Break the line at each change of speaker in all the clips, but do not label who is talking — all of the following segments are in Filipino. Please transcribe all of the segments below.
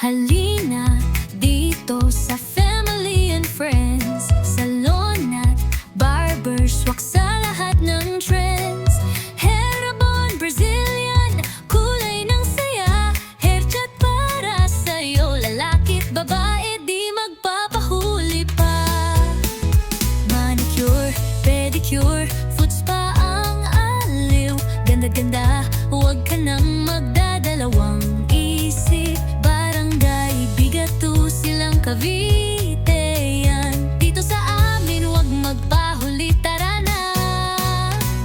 Halina dito sa Family and Friends, salon at barbershop sa lahat ng trends. Hairabon, Brazilian, kulay ng saya, haircut para sa'yo, lalaki't babae, di magpapahuli pa. Manicure, pedicure, foot spa ang aliw, ganda-ganda, huwag ka nang magdadalawang isip. Cavite yan, dito sa amin huwag magpahuli, tara na.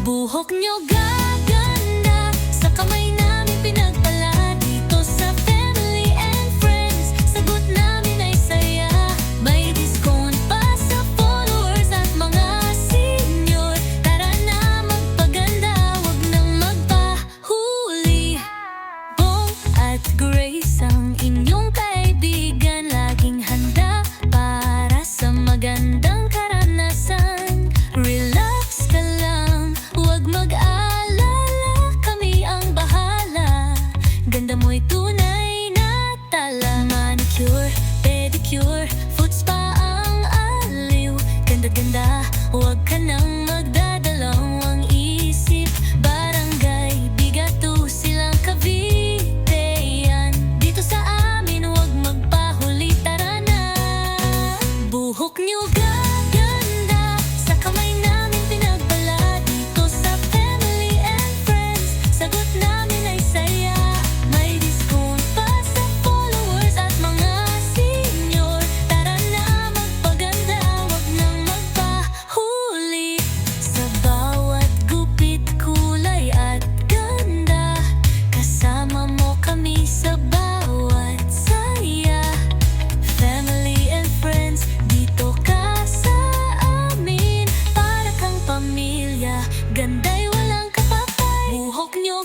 Buhok nyo gaganda, sa kamay namin pinagpala, dito sa Family and Friends, sagot namin ay saya. May discount pa sa followers at mga senior, tara na magpaganda, huwag nang magpahuli. Bong at Grace ang inyong kaibigan, laging handa para sa magandang karanasan. Relax ka lang, huwag mag-alala, kami ang bahala. Ganda mo'y tunay na tala. Manicure, pedicure, foot spa ang aliw, ganda-ganda, huwag ka nang magdadalawang isip. Barangay Bigato, Silang Cavite yan, dito sa amin huwag magpahuli, tara na. Buhok nyo gaganda, sa kamay namin pinagpala, dito sa Family and Friends, sagot namin ay saya. May discount pa sa followers at mga senior, tara na magpaganda, huwag nang magpahuli. Sa bawat gupit, kulay at ganda, kasama mo kami sa bawat saya. Family and Friends, dito ka sa amin, para kang pamilya, ganda'y walang kapapay. Buhok nyo